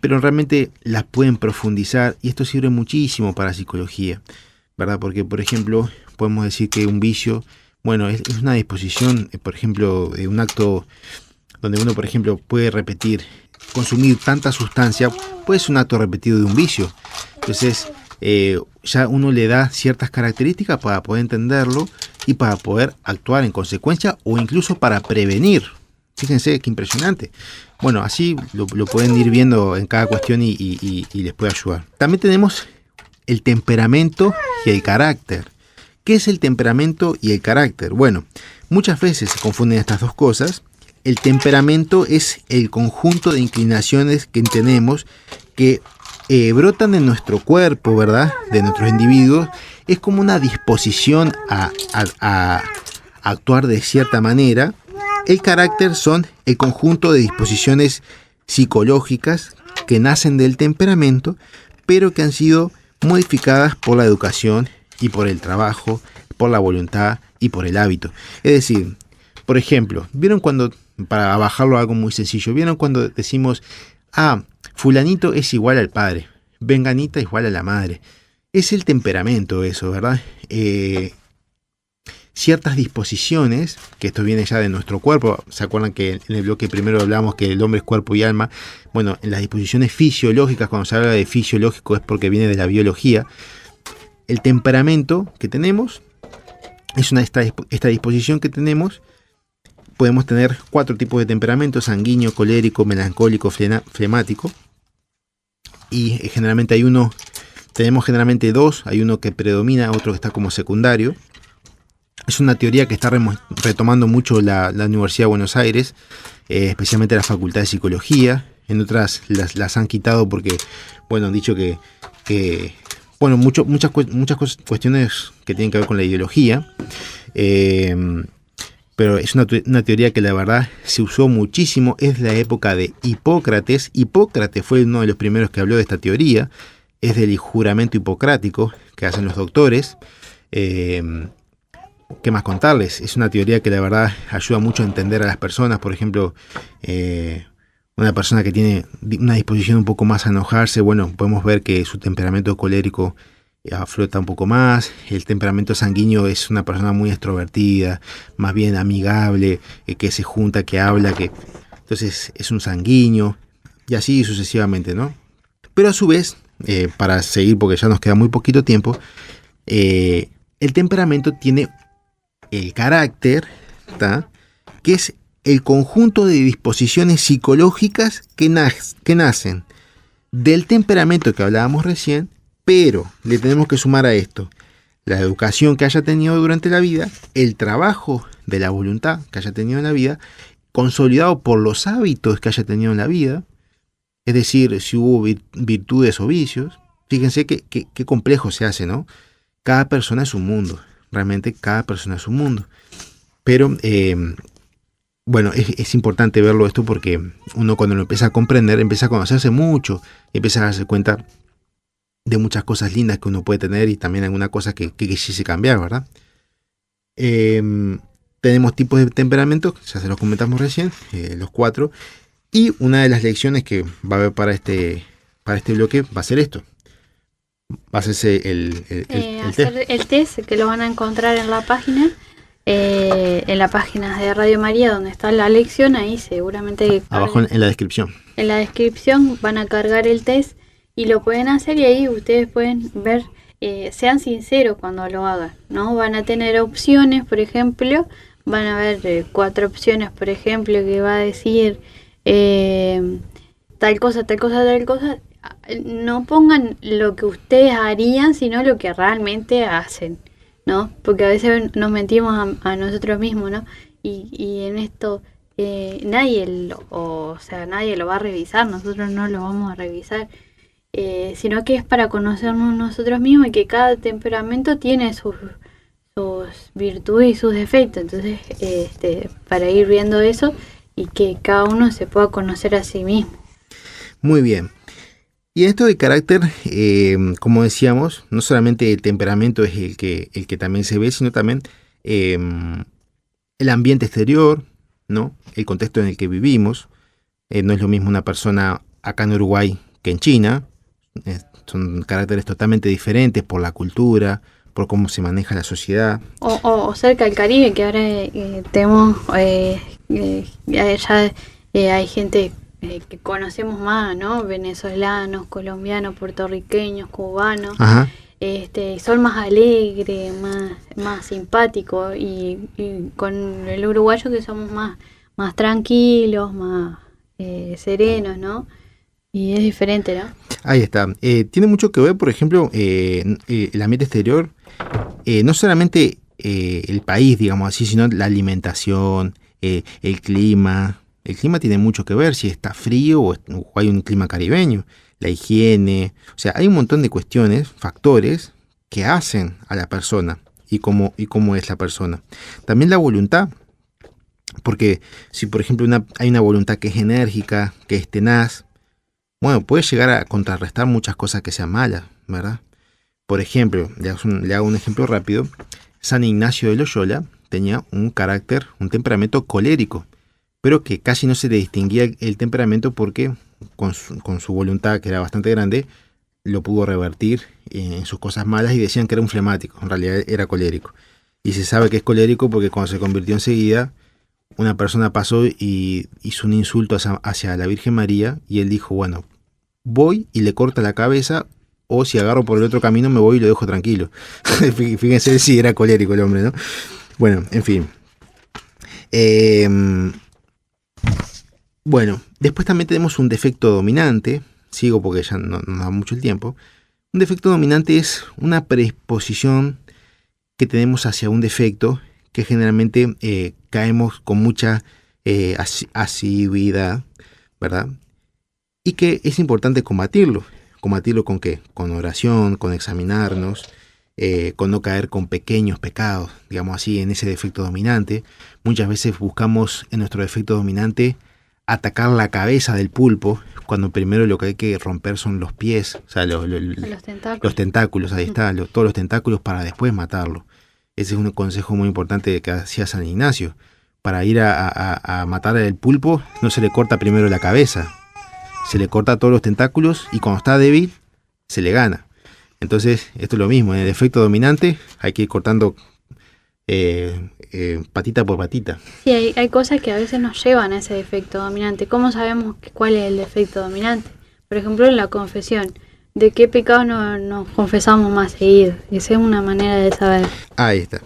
pero realmente las pueden profundizar, y esto sirve muchísimo para psicología, ¿verdad? Porque, por ejemplo, podemos decir que un vicio, bueno, es una disposición, por ejemplo, un acto donde uno, por ejemplo, puede repetir, consumir tanta sustancia, puede ser un acto repetido de un vicio. Entonces, ya uno le da ciertas características para poder entenderlo y para poder actuar en consecuencia o incluso para prevenir. Fíjense qué impresionante. Bueno, así lo pueden ir viendo en cada cuestión y les puede ayudar. También tenemos el temperamento y el carácter. ¿Qué es el temperamento y el carácter? Bueno, muchas veces se confunden estas dos cosas. El temperamento es el conjunto de inclinaciones que tenemos que brotan de nuestro cuerpo, ¿verdad? De nuestros individuos. Es como una disposición a actuar de cierta manera. El carácter son el conjunto de disposiciones psicológicas que nacen del temperamento, pero que han sido modificadas por la educación y por el trabajo, por la voluntad y por el hábito. Es decir, por ejemplo, ¿vieron cuando, para bajarlo a algo muy sencillo, vieron cuando decimos, fulanito es igual al padre, venganita igual a la madre? Es el temperamento eso, ¿verdad? Ciertas disposiciones, que esto viene ya de nuestro cuerpo. ¿Se acuerdan que en el bloque primero hablamos que el hombre es cuerpo y alma? Bueno, en las disposiciones fisiológicas, cuando se habla de fisiológico es porque viene de la biología. El temperamento que tenemos es esta disposición que tenemos. Podemos tener 4 tipos de temperamento: sanguíneo, colérico, melancólico, flemático. Y generalmente tenemos generalmente 2, hay uno que predomina, otro que está como secundario. Es una teoría que está retomando mucho la Universidad de Buenos Aires, especialmente la Facultad de Psicología. En otras las han quitado porque, bueno, han dicho que muchas cuestiones que tienen que ver con la ideología. Pero es una teoría que la verdad se usó muchísimo. Es la época de Hipócrates. Hipócrates fue uno de los primeros que habló de esta teoría. Es del juramento hipocrático que hacen los doctores. ¿Qué más contarles? Es una teoría que la verdad ayuda mucho a entender a las personas. Por ejemplo, una persona que tiene una disposición un poco más a enojarse, bueno, podemos ver que su temperamento colérico aflota un poco más. El temperamento sanguíneo es una persona muy extrovertida, más bien amigable, que se junta, que habla, entonces es un sanguíneo, y así sucesivamente, ¿no? Pero a su vez, para seguir, porque ya nos queda muy poquito tiempo, el temperamento tiene el carácter, ¿tá? Que es el conjunto de disposiciones psicológicas que nacen del temperamento que hablábamos recién, pero le tenemos que sumar a esto la educación que haya tenido durante la vida, el trabajo de la voluntad que haya tenido en la vida, consolidado por los hábitos que haya tenido en la vida, es decir, si hubo virtudes o vicios. Fíjense qué complejo se hace, ¿no? Cada persona es un mundo, realmente cada persona es un mundo. Pero, bueno, es importante verlo esto porque uno cuando lo empieza a comprender, empieza a conocerse mucho, y empieza a darse cuenta de muchas cosas lindas que uno puede tener y también alguna cosa que quisiese cambiar, ¿verdad? Tenemos tipos de temperamento, ya se los comentamos recién, los 4. Y una de las lecciones que va a haber para este bloque va a ser esto. Va a hacerse el test. El test que lo van a encontrar en la página. en la página de Radio María donde está la lección, ahí seguramente Abajo en la descripción. en la descripción van a cargar el test y lo pueden hacer, y ahí ustedes pueden ver, sean sinceros cuando lo hagan, ¿no? Van a tener opciones, por ejemplo, van a ver 4 opciones, por ejemplo, que va a decir tal cosa, tal cosa, tal cosa. No pongan lo que ustedes harían, sino lo que realmente hacen, ¿no? Porque a veces nos mentimos a nosotros mismos, ¿no? Y en esto nadie nadie lo va a revisar, nosotros no lo vamos a revisar, sino que es para conocernos nosotros mismos, y que cada temperamento tiene sus virtudes y sus defectos. Entonces, para ir viendo eso y que cada uno se pueda conocer a sí mismo. Muy bien. Y esto de carácter, como decíamos, no solamente el temperamento es el que también se ve, sino también el ambiente exterior, ¿no? El contexto en el que vivimos. No es lo mismo una persona acá en Uruguay que en China. Son caracteres totalmente diferentes por la cultura, por cómo se maneja la sociedad. O cerca del Caribe, que ahora tenemos, allá hay gente que conocemos más, ¿no? Venezolanos, colombianos, puertorriqueños, cubanos. Ajá. Son más alegres, más simpáticos, y con el uruguayo que somos más tranquilos, más serenos, ¿no? Y es diferente, ¿no? Ahí está. Tiene mucho que ver, por ejemplo, el ambiente exterior, no solamente el país, digamos así, sino la alimentación, el clima. El clima tiene mucho que ver, si está frío o hay un clima caribeño, la higiene. O sea, hay un montón de cuestiones, factores que hacen a la persona y cómo es la persona. También la voluntad, porque si por ejemplo hay una voluntad que es enérgica, que es tenaz, bueno, puede llegar a contrarrestar muchas cosas que sean malas, ¿verdad? Por ejemplo, le hago un ejemplo rápido. San Ignacio de Loyola tenía un temperamento colérico, pero que casi no se le distinguía el temperamento, porque con su voluntad, que era bastante grande, lo pudo revertir en sus cosas malas, y decían que era un flemático, en realidad era colérico. Y se sabe que es colérico porque cuando se convirtió enseguida, una persona pasó y hizo un insulto hacia la Virgen María, y él dijo, bueno, voy y le corto la cabeza, o si agarro por el otro camino me voy y lo dejo tranquilo. Fíjense si era colérico el hombre, ¿no? Bueno, en fin. Bueno, después también tenemos un defecto dominante. Sigo porque ya no nos da mucho el tiempo. Un defecto dominante es una predisposición que tenemos hacia un defecto, que generalmente caemos con mucha asiduidad, ¿verdad? Y que es importante combatirlo. ¿Combatirlo con qué? Con oración, con examinarnos, con no caer con pequeños pecados, digamos así, en ese defecto dominante. Muchas veces buscamos en nuestro defecto dominante atacar la cabeza del pulpo, cuando primero lo que hay que romper son los pies, o sea, los tentáculos, ahí está, todos los tentáculos, para después matarlo. Ese es un consejo muy importante que hacía San Ignacio. Para ir a matar al pulpo, no se le corta primero la cabeza, se le corta todos los tentáculos, y cuando está débil, se le gana. Entonces, esto es lo mismo, en el defecto dominante hay que ir cortando patita por patita. Sí, hay cosas que a veces nos llevan a ese defecto dominante. ¿Cómo sabemos cuál es el defecto dominante? Por ejemplo, en la confesión. ¿De qué pecado nos confesamos más seguido? Esa es una manera de saber. Ahí está.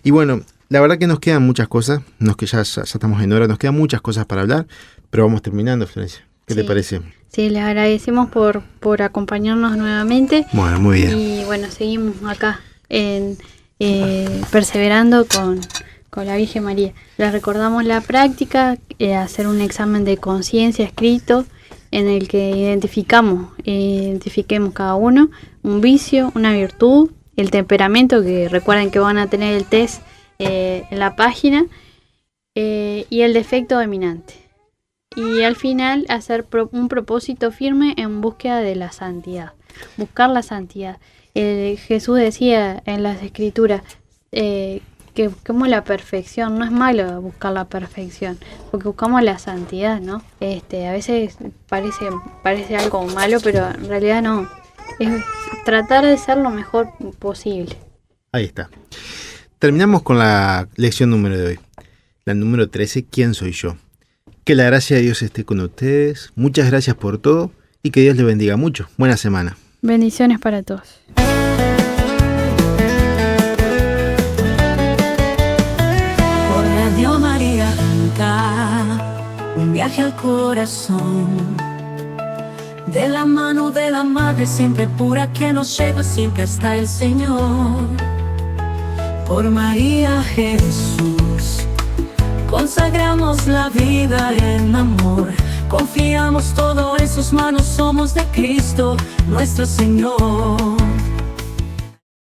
Y bueno, la verdad que nos quedan muchas cosas, que ya estamos en hora, nos quedan muchas cosas para hablar, pero vamos terminando, Florencia. ¿Qué te parece? Sí, les agradecemos por acompañarnos nuevamente. Bueno, muy bien. Y bueno, seguimos acá perseverando con la Virgen María. Les recordamos la práctica, hacer un examen de conciencia escrito, en el que identifiquemos cada uno un vicio, una virtud, el temperamento, que recuerden que van a tener el test en la página, y el defecto dominante. Y al final hacer un propósito firme en búsqueda de la santidad, buscar la santidad. Jesús decía en las Escrituras que busquemos la perfección. No es malo buscar la perfección, porque buscamos la santidad, ¿no? A veces parece algo malo, pero en realidad no. Es tratar de ser lo mejor posible. Ahí está. terminamos con la lección número de hoy. La número 13, ¿quién soy yo? Que la gracia de Dios esté con ustedes. Muchas gracias por todo y que Dios les bendiga mucho. Buena semana. Bendiciones para todos. Por Radio María Junta, un viaje al corazón. De la mano de la Madre siempre pura que nos lleva siempre hasta el Señor. Por María Jesús, consagramos la vida en amor. Confiamos todo en sus manos, somos de Cristo, nuestro Señor.